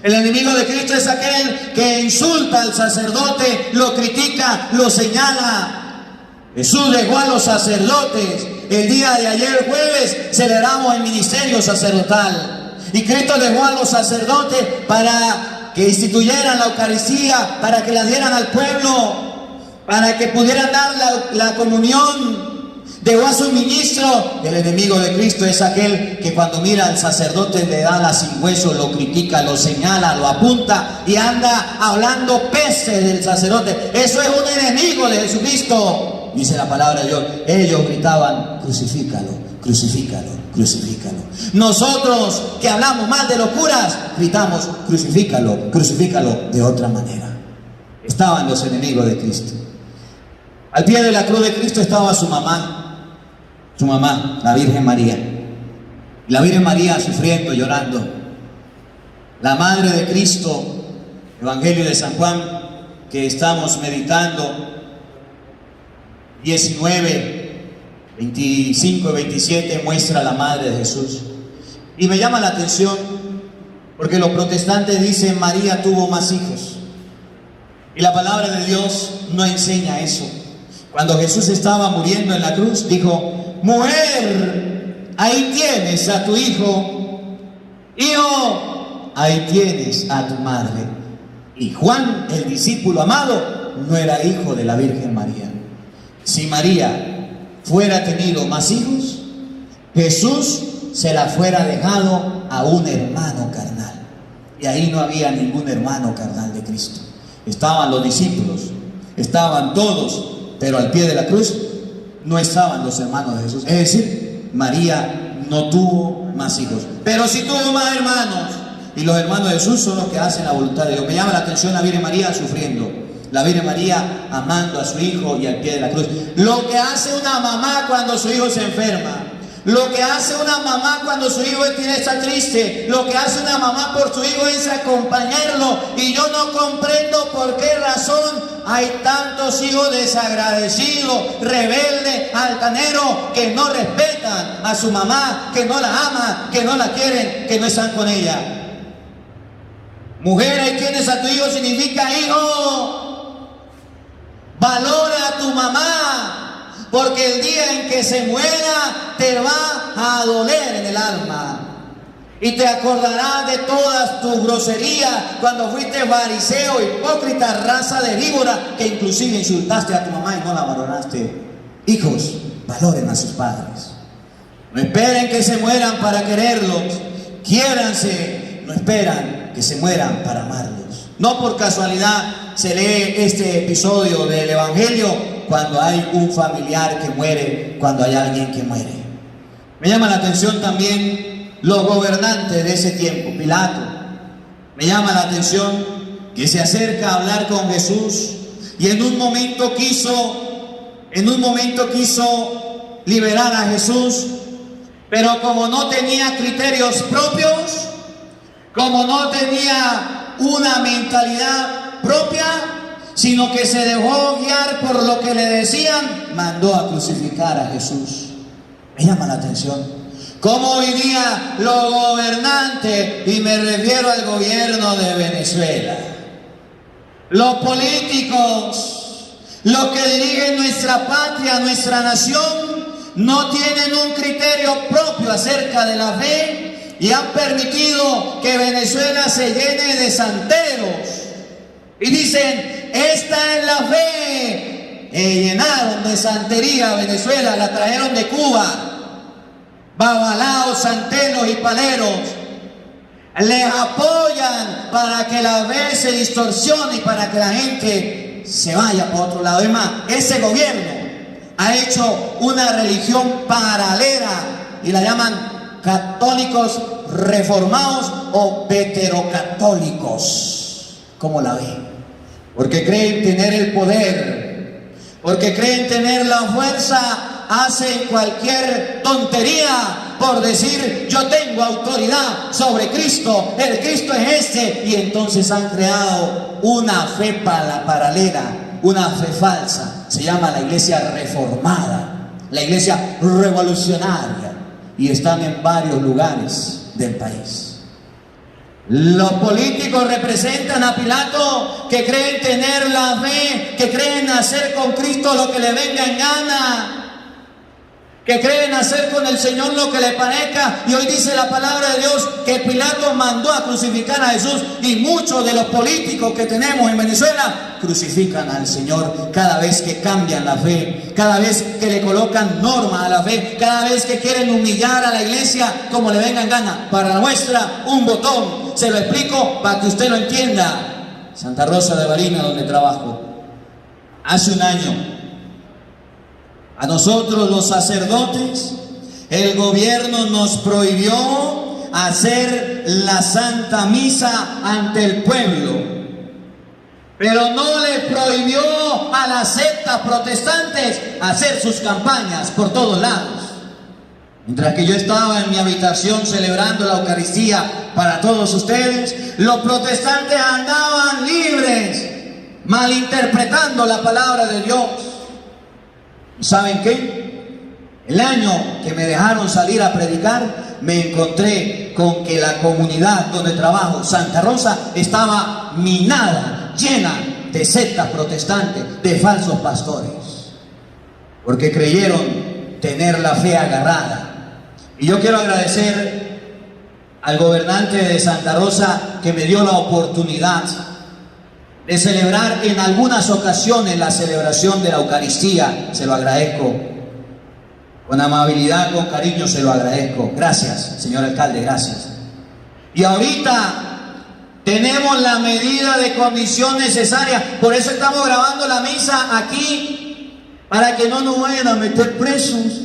El enemigo de Cristo es aquel que insulta al sacerdote, lo critica, lo señala. Jesús dejó a los sacerdotes. El día de ayer, jueves, celebramos el ministerio sacerdotal. Y Cristo dejó a los sacerdotes para que instituyeran la Eucaristía, para que la dieran al pueblo, para que pudieran dar la comunión. Dejó a su ministro. El enemigo de Cristo es aquel que cuando mira al sacerdote le da la sin hueso, lo critica, lo señala, lo apunta y anda hablando peste del sacerdote. Eso es un enemigo de Jesucristo. Dice la palabra de Dios. Ellos gritaban, crucifícalo, crucifícalo, crucifícalo. Nosotros que hablamos mal de locuras, gritamos, crucifícalo, crucifícalo de otra manera. Estaban los enemigos de Cristo. Al pie de la cruz de Cristo estaba su mamá, la Virgen María. Y la Virgen María sufriendo, llorando. La Madre de Cristo, Evangelio de San Juan, que estamos meditando, 19, 25 y 27, muestra a la Madre de Jesús. Y me llama la atención, porque los protestantes dicen María tuvo más hijos. Y la palabra de Dios no enseña eso. Cuando Jesús estaba muriendo en la cruz, dijo, mujer, ahí tienes a tu hijo. Hijo, ahí tienes a tu madre. Y Juan, el discípulo amado, no era hijo de la Virgen María. Si María fuera tenido más hijos, Jesús se la fuera dejado a un hermano carnal. Y ahí no había ningún hermano carnal de Cristo. Estaban los discípulos, estaban todos, pero al pie de la cruz no estaban los hermanos de Jesús. Es decir, María no tuvo más hijos, pero sí tuvo más hermanos. Y los hermanos de Jesús son los que hacen la voluntad de Dios. Me llama la atención la Virgen María sufriendo, la Virgen María amando a su hijo y al pie de la cruz. Lo que hace una mamá cuando su hijo se enferma, lo que hace una mamá cuando su hijo está triste, lo que hace una mamá por su hijo es acompañarlo. Y yo no comprendo por qué razón hay tantos hijos desagradecidos, rebeldes, altaneros, que no respetan a su mamá, que no la aman, que no la quieren, que no están con ella. Mujer, ahí tienes a tu hijo, significa hijo, valora a tu mamá. Porque el día en que se muera te va a doler en el alma. Y te acordarás de todas tus groserías cuando fuiste fariseo, hipócrita, raza de víbora, que inclusive insultaste a tu mamá y no la valoraste. Hijos, valoren a sus padres. No esperen que se mueran para quererlos. Quiéranse, no esperan que se mueran para amarlos. No por casualidad se lee este episodio del Evangelio cuando hay un familiar que muere, cuando hay alguien que muere. Me llama la atención también los gobernantes de ese tiempo, Pilato. Me llama la atención que se acerca a hablar con Jesús y en un momento quiso liberar a Jesús, pero como no tenía criterios propios, como no tenía una mentalidad propia, sino que se dejó guiar por lo que le decían, mandó a crucificar a Jesús. Me llama la atención cómo hoy día los gobernantes, y me refiero al gobierno de Venezuela, los políticos, Los que dirigen nuestra patria, nuestra nación, no tienen un criterio propio acerca de la fe y han permitido que Venezuela se llene de santeros. Y dicen, esta es la fe. Llenaron de santería a Venezuela, la trajeron de Cuba. Babalaos, santeros y paleros les apoyan para que la fe se distorsione y para que la gente se vaya por otro lado. Es más, ese gobierno ha hecho una religión paralela y la llaman católicos reformados o veterocatólicos. ¿Cómo la ven? Porque creen tener el poder, porque creen tener la fuerza, hacen cualquier tontería por decir yo tengo autoridad sobre Cristo, el Cristo es este, y entonces han creado una fe paralela, una fe falsa. Se llama la iglesia reformada, la iglesia revolucionaria, y están en varios lugares del país. Los políticos representan a Pilato, que creen tener la fe, que creen hacer con Cristo lo que le venga en gana, que creen hacer con el Señor lo que le parezca. Y hoy dice la palabra de Dios que Pilato mandó a crucificar a Jesús, y muchos de los políticos que tenemos en Venezuela crucifican al Señor cada vez que cambian la fe, cada vez que le colocan normas a la fe, cada vez que quieren humillar a la iglesia como le venga en gana. Para la muestra, un botón. Se lo explico para que usted lo entienda. Santa Rosa de Barinas, donde trabajo, hace un año, a nosotros los sacerdotes, el gobierno nos prohibió hacer la Santa Misa ante el pueblo, pero no le prohibió a las sectas protestantes hacer sus campañas por todos lados. Mientras que yo estaba en mi habitación celebrando la Eucaristía para todos ustedes, los protestantes andaban libres, malinterpretando la palabra de Dios. ¿Saben qué? El año que me dejaron salir a predicar, me encontré con que la comunidad donde trabajo, Santa Rosa, estaba minada, llena de sectas protestantes, de falsos pastores, porque creyeron tener la fe agarrada. Y yo quiero agradecer al gobernante de Santa Rosa que me dio la oportunidad de celebrar en algunas ocasiones la celebración de la Eucaristía. Se lo agradezco con amabilidad, con cariño, se lo agradezco. Gracias, señor alcalde, gracias. Y ahorita tenemos la medida de condición necesaria, por eso estamos grabando la misa aquí, para que no nos vayan a meter presos,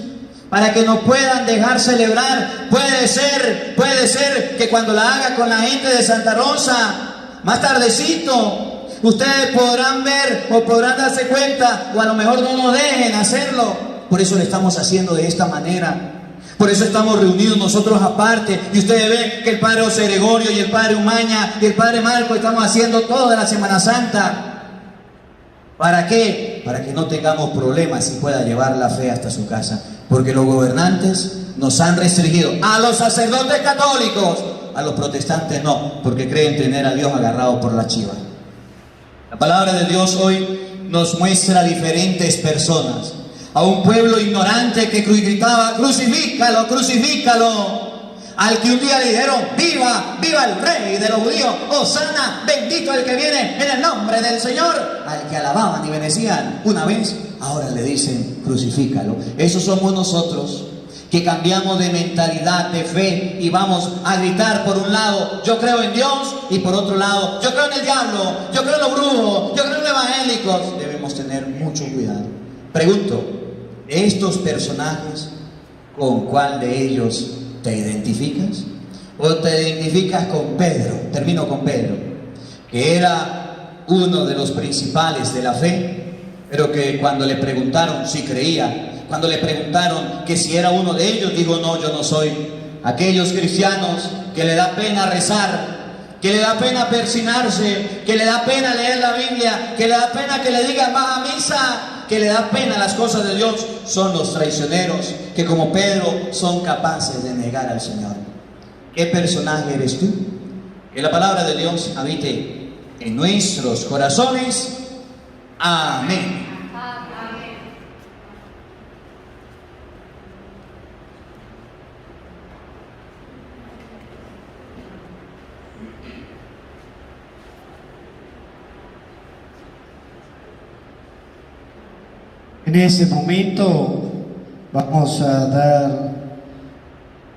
para que nos puedan dejar celebrar. Puede ser que cuando la haga con la gente de Santa Rosa, más tardecito, ustedes podrán ver o podrán darse cuenta, o a lo mejor no nos dejen hacerlo. Por eso lo estamos haciendo de esta manera. Por eso estamos reunidos nosotros aparte. Y ustedes ven que el padre José Gregorio y el padre Umaña y el padre Marco estamos haciendo toda la Semana Santa. ¿Para qué? Para que no tengamos problemas y pueda llevar la fe hasta su casa. Porque los gobernantes nos han restringido. A los sacerdotes católicos, a los protestantes no, porque creen tener a Dios agarrado por la chiva. La palabra de Dios hoy nos muestra diferentes personas. A un pueblo ignorante que gritaba, crucifícalo, crucifícalo. Al que un día le dijeron, viva, viva el rey de los judíos, Hosana, bendito el que viene en el nombre del Señor. Al que alababan y bendecían una vez, ahora le dicen, crucifícalo. Esos somos nosotros, que cambiamos de mentalidad, de fe, y vamos a gritar por un lado, yo creo en Dios, y por otro lado, yo creo en el diablo, yo creo en los brujos, yo creo en los evangélicos. Debemos tener mucho cuidado. Pregunto, de estos personajes, ¿con cuál de ellos te identificas? ¿O te identificas con Pedro? Termino con Pedro, que era uno de los principales de la fe, pero que cuando le preguntaron si creía, cuando le preguntaron que si era uno de ellos, dijo, no, yo no soy. Aquellos cristianos que le da pena rezar, que le da pena persinarse, que le da pena leer la Biblia, que le da pena que le digan vas a misa, que le da pena las cosas de Dios, son los traicioneros que como Pedro son capaces de negar al Señor. ¿Qué personaje eres tú? Que la palabra de Dios habite en nuestros corazones. Amén. En este momento vamos a dar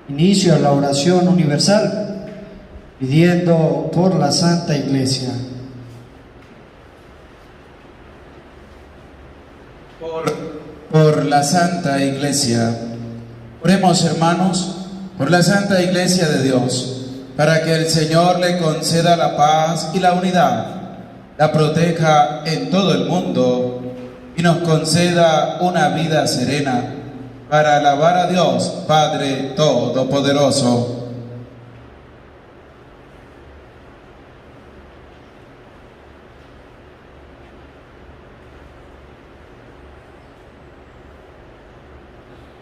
inicio a la oración universal, pidiendo por la Santa Iglesia. Por la Santa Iglesia. Oremos, hermanos, por la Santa Iglesia de Dios, para que el Señor le conceda la paz y la unidad, la proteja en todo el mundo y nos conceda una vida serena para alabar a Dios, Padre Todopoderoso.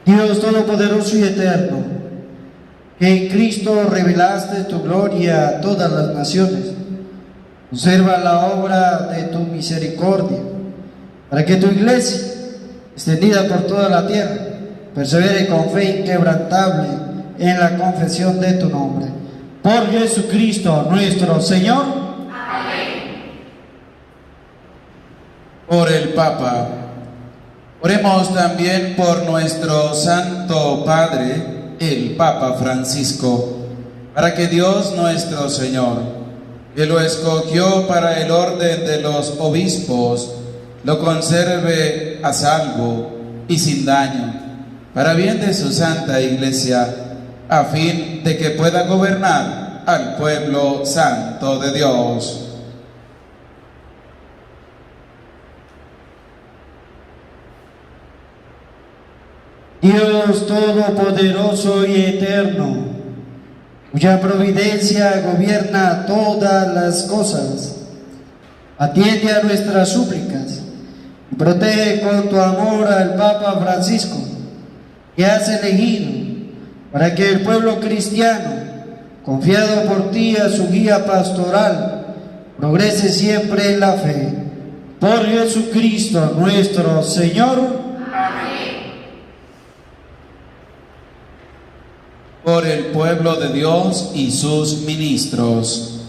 Dios Todopoderoso y Eterno, que en Cristo revelaste tu gloria a todas las naciones, conserva la obra de tu misericordia, para que tu Iglesia, extendida por toda la tierra, persevere con fe inquebrantable en la confesión de tu nombre. Por Jesucristo nuestro Señor. Amén. Por el Papa. Oremos también por nuestro Santo Padre, el Papa Francisco, para que Dios nuestro Señor, que lo escogió para el orden de los obispos, lo conserve a salvo y sin daño, para bien de su Santa Iglesia, a fin de que pueda gobernar al pueblo santo de Dios. Dios Todopoderoso y Eterno, cuya providencia gobierna todas las cosas, atiende a nuestras súplicas y protege con tu amor al Papa Francisco, que has elegido para que el pueblo cristiano, confiado por ti a su guía pastoral, progrese siempre en la fe. Por Jesucristo nuestro Señor. Por el pueblo de Dios y sus ministros.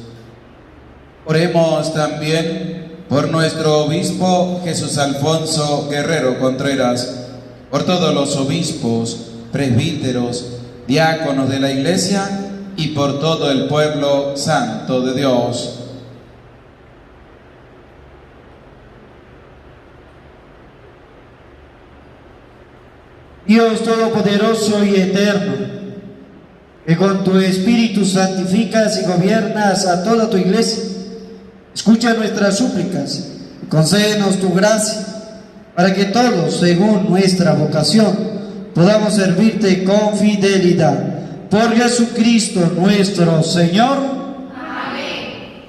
Oremos también por nuestro obispo Jesús Alfonso Guerrero Contreras, por todos los obispos, presbíteros, diáconos de la Iglesia y por todo el pueblo santo de Dios. Dios Todopoderoso y Eterno, que con tu Espíritu santificas y gobiernas a toda tu Iglesia, escucha nuestras súplicas y concédenos tu gracia, para que todos, según nuestra vocación, podamos servirte con fidelidad. Por Jesucristo nuestro Señor. Amén.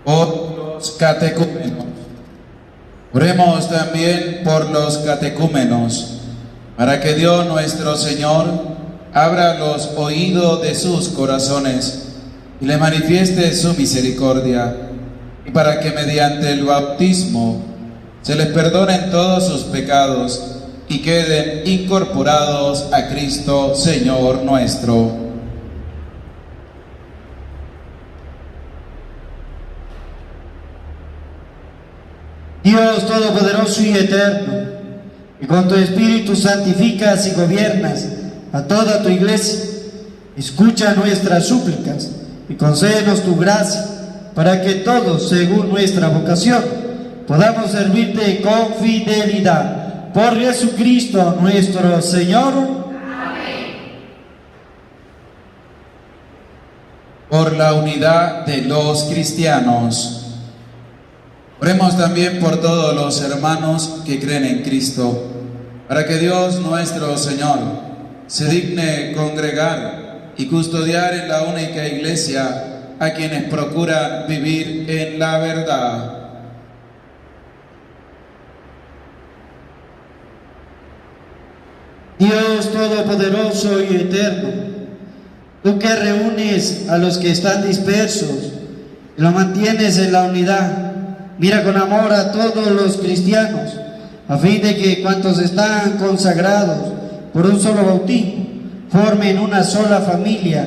Por los catecúmenos. Oremos también por los catecúmenos, para que Dios nuestro Señor abra los oídos de sus corazones y le manifieste su misericordia, y para que mediante el bautismo se les perdonen todos sus pecados y queden incorporados a Cristo Señor nuestro. Dios Todopoderoso y Eterno, que con tu Espíritu santificas y gobiernas a toda tu Iglesia, escucha nuestras súplicas y concédenos tu gracia, para que todos, según nuestra vocación, podamos servirte con fidelidad. Por Jesucristo nuestro Señor. Amén. Por la unidad de los cristianos. Oremos también por todos los hermanos que creen en Cristo, para que Dios nuestro Señor se digne congregar y custodiar en la única Iglesia a quienes procuran vivir en la verdad. Dios Todopoderoso y Eterno, tú que reúnes a los que están dispersos y los mantienes en la unidad, Mira con amor a todos los cristianos, a fin de que cuantos están consagrados por un solo bautismo formen una sola familia,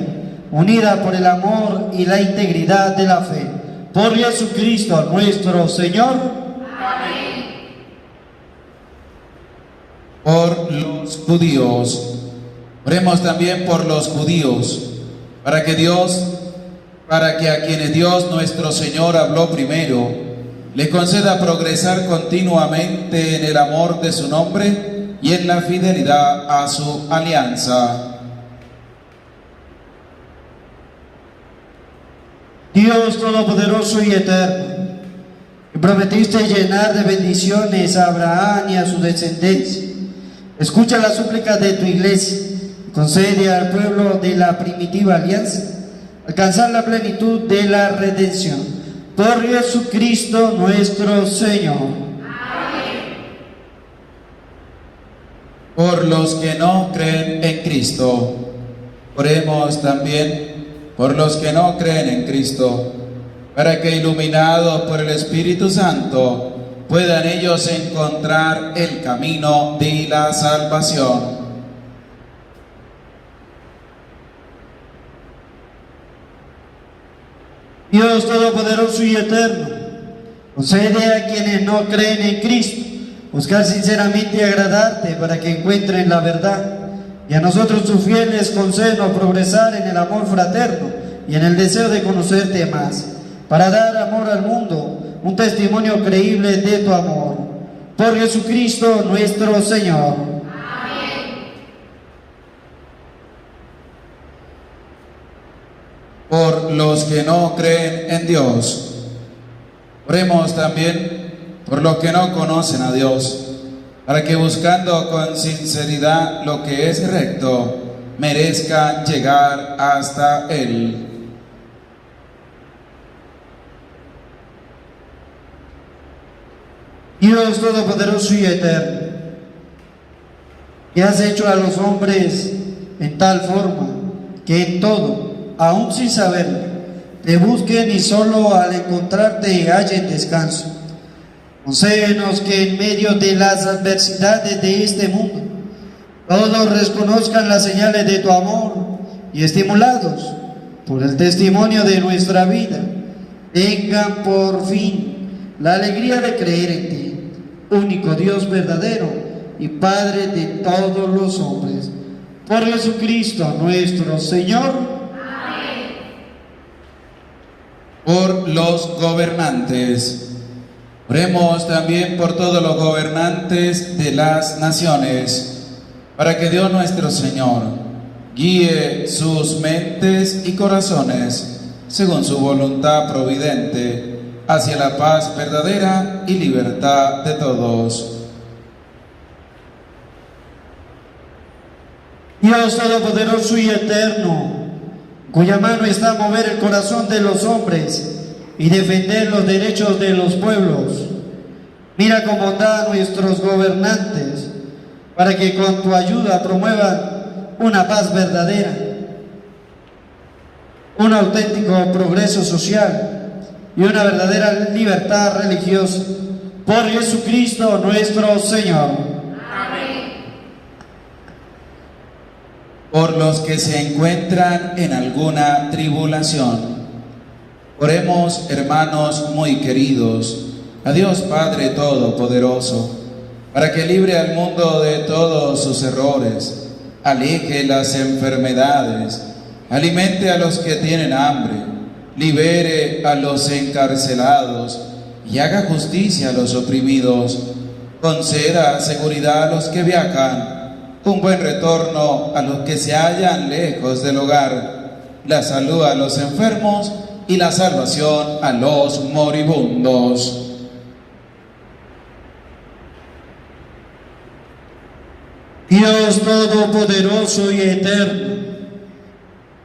unida por el amor y la integridad de la fe. Por Jesucristo nuestro Señor. Amén. Por los judíos. Oremos también por los judíos, para que a quienes Dios nuestro Señor habló primero, les conceda progresar continuamente en el amor de su nombre y en la fidelidad a su alianza. Dios Todopoderoso y Eterno, que prometiste llenar de bendiciones a Abraham y a su descendencia, escucha las súplicas de tu iglesia y concede al pueblo de la primitiva alianza alcanzar la plenitud de la redención. Por Jesucristo nuestro Señor. Amén. Por los que no creen en Cristo. Oremos también por los que no creen en Cristo, para que iluminados por el Espíritu Santo puedan ellos encontrar el camino de la salvación. Dios Todopoderoso y Eterno, concede a quienes no creen en Cristo buscar sinceramente agradarte para que encuentren la verdad, y a nosotros tus fieles concédenos progresar en el amor fraterno y en el deseo de conocerte más, para dar amor al mundo, un testimonio creíble de tu amor. Por Jesucristo nuestro Señor. Amén. Por los que no creen en Dios. Oremos también por los que no conocen a Dios, para que buscando con sinceridad lo que es recto, merezcan llegar hasta Él. Dios Todopoderoso y Eterno, que has hecho a los hombres en tal forma que en todo, aún sin saberlo, te busquen y solo al encontrarte hallen descanso. Concédenos que en medio de las adversidades de este mundo, todos reconozcan las señales de tu amor y estimulados por el testimonio de nuestra vida, tengan por fin la alegría de creer en ti, único Dios verdadero y Padre de todos los hombres. Por Jesucristo nuestro Señor. Amén. Por los gobernantes. Oremos también por todos los gobernantes de las naciones, para que Dios nuestro Señor guíe sus mentes y corazones según su voluntad providente hacia la paz verdadera y libertad de todos. Dios Todopoderoso y Eterno, cuya mano está a mover el corazón de los hombres y defender los derechos de los pueblos, mira con bondad a nuestros gobernantes, para que con tu ayuda promuevan una paz verdadera, un auténtico progreso social y una verdadera libertad religiosa. Por Jesucristo nuestro Señor. Amén. Por los que se encuentran en alguna tribulación. Oremos, hermanos muy queridos, a Dios Padre Todopoderoso, para que libre al mundo de todos sus errores, aleje las enfermedades, alimente a los que tienen hambre, libere a los encarcelados y haga justicia a los oprimidos, conceda seguridad a los que viajan, un buen retorno a los que se hallan lejos del hogar, la salud a los enfermos y la salvación a los moribundos. Dios Todopoderoso y Eterno,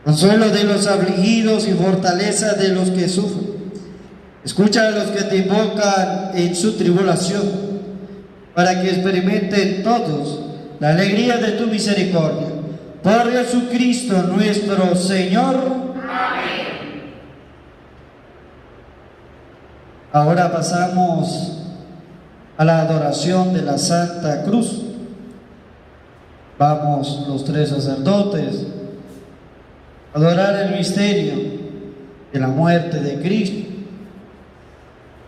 consuelo de los afligidos y fortaleza de los que sufren, escucha a los que te invocan en su tribulación, para que experimenten todos la alegría de tu misericordia. Por Jesucristo nuestro Señor. Amén. Ahora pasamos a la adoración de la Santa Cruz. Vamos los tres sacerdotes a adorar el misterio de la muerte de Cristo,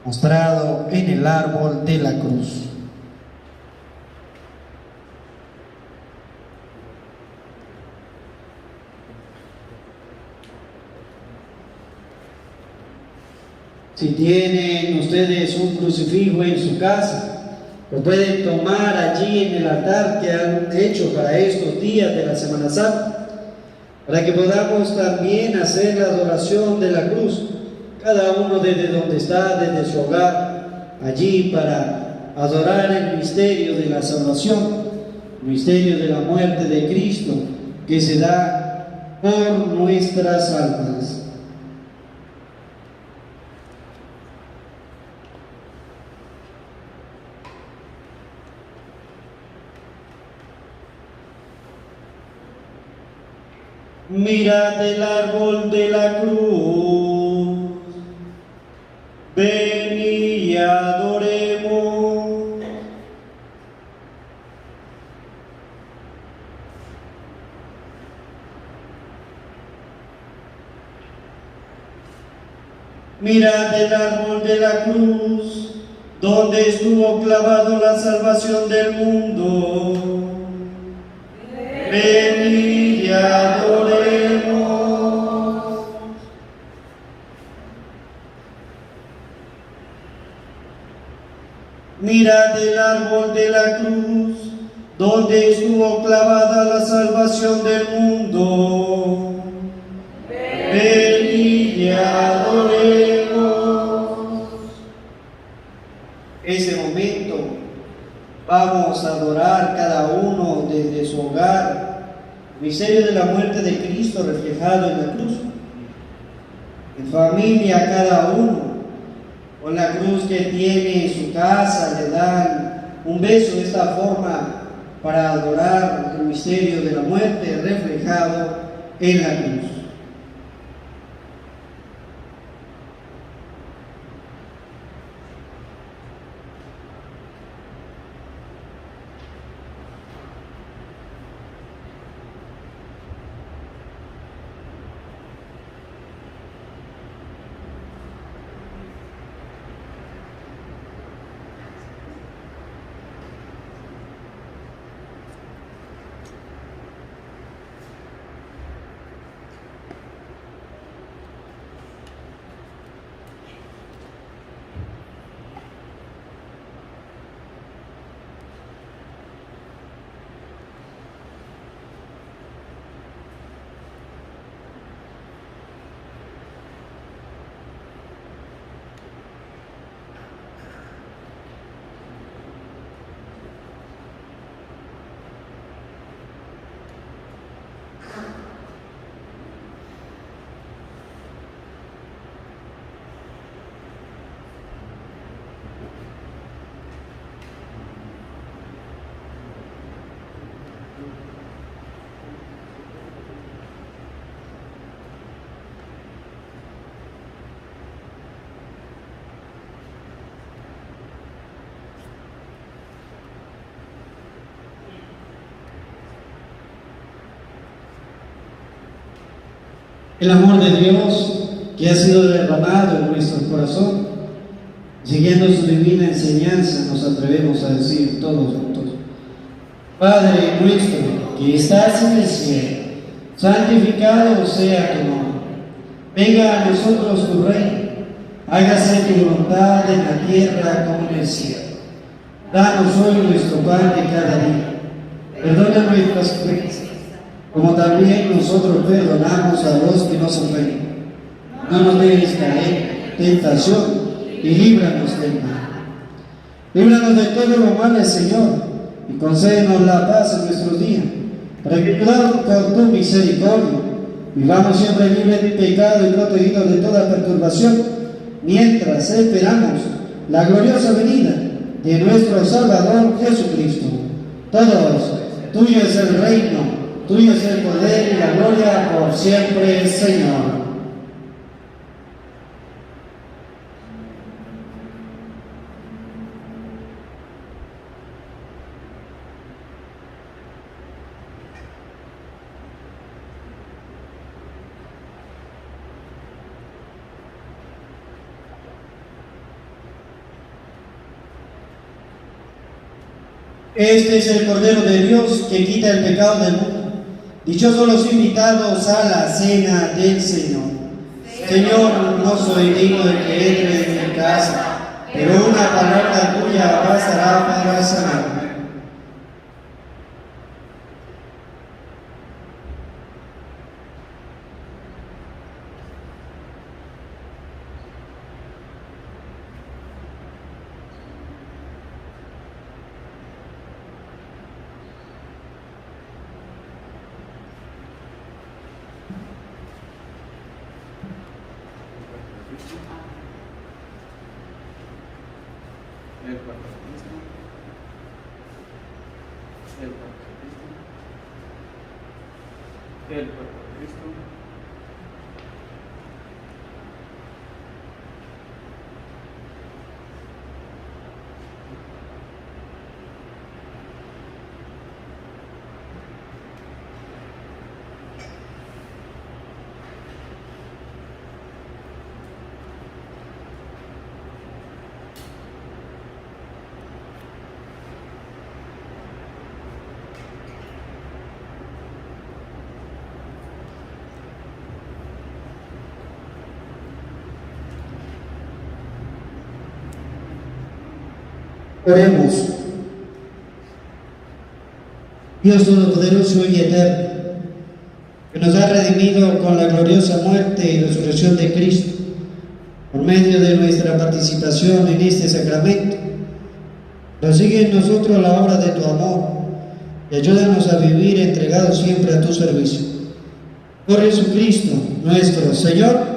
mostrado en el árbol de la cruz. Si tienen ustedes un crucifijo en su casa, lo pueden tomar allí en el altar que han hecho para estos días de la Semana Santa, para que podamos también hacer la adoración de la cruz, cada uno desde donde está, desde su hogar, allí para adorar el misterio de la salvación, el misterio de la muerte de Cristo, que se da por nuestras almas. Mirad el árbol de la cruz, ven y adoremos. Mirad el árbol de la cruz, donde estuvo clavado la salvación del mundo. Venid y adoremos. Mirad el árbol de la cruz, donde estuvo clavada la salvación del mundo. Venid y adoremos. Ese momento vamos a adorar cada uno desde su hogar el misterio de la muerte de Cristo reflejado en la cruz. En familia cada uno, con la cruz que tiene en su casa, le dan un beso de esta forma para adorar el misterio de la muerte reflejado en la cruz. El amor de Dios que ha sido derramado en nuestro corazón, siguiendo su divina enseñanza, nos atrevemos a decir todos juntos: Padre nuestro que estás en el cielo, santificado sea tu nombre. Venga a nosotros tu reino, hágase tu voluntad en la tierra como en el cielo. Danos hoy nuestro pan de cada día. Perdona nuestras ofensas, como también nosotros perdonamos a los que nos ofenden. No nos dejes caer en tentación y líbranos del mal. Líbranos de todo lo malo, Señor, y concédenos la paz en nuestros días, para que, ayudados por tu misericordia, vivamos siempre libres de pecado y protegidos de toda perturbación, mientras esperamos la gloriosa venida de nuestro Salvador Jesucristo. Todos, tuyo es el reino, tuyo es el poder y la gloria por siempre, Señor. Este es el Cordero de Dios que quita el pecado del mundo. Dichosos los invitados a la cena del Señor. Señor, no soy digno de que entres en mi casa, pero una palabra tuya bastará para sanarme. El cuerpo de Cristo. El cuerpo de Cristo. El cuerpo de Cristo. Oremos. Dios Todopoderoso y Eterno, que nos ha redimido con la gloriosa muerte y resurrección de Cristo, por medio de nuestra participación en este sacramento, prosigue en nosotros la obra de tu amor y ayúdanos a vivir entregados siempre a tu servicio. Por Jesucristo nuestro Señor.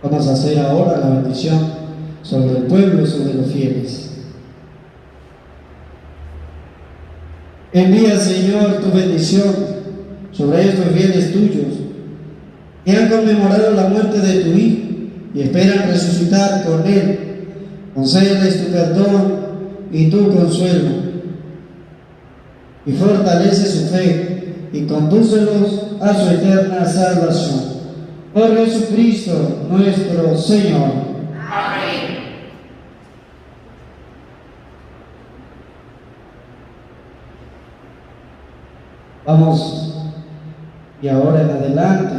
Vamos a hacer ahora la bendición sobre el pueblo y sobre los fieles. Envía, Señor, tu bendición sobre estos fieles tuyos que han conmemorado la muerte de tu Hijo y esperan resucitar con Él. Concédeles tu perdón y tu consuelo, y fortalece su fe y condúcelos a su eterna salvación. Por Jesucristo nuestro Señor. Amén. Vamos, y ahora en adelante,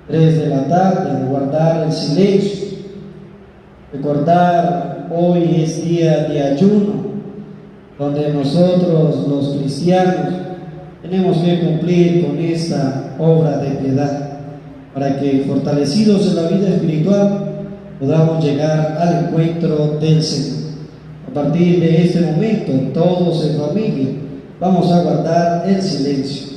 3 de la tarde, guardar el silencio. Recordar, hoy es día de ayuno, donde nosotros los cristianos tenemos que cumplir con esta obra de piedad, para que, fortalecidos en la vida espiritual, podamos llegar al encuentro del Señor. A partir de este momento, todos en familia, vamos a guardar el silencio.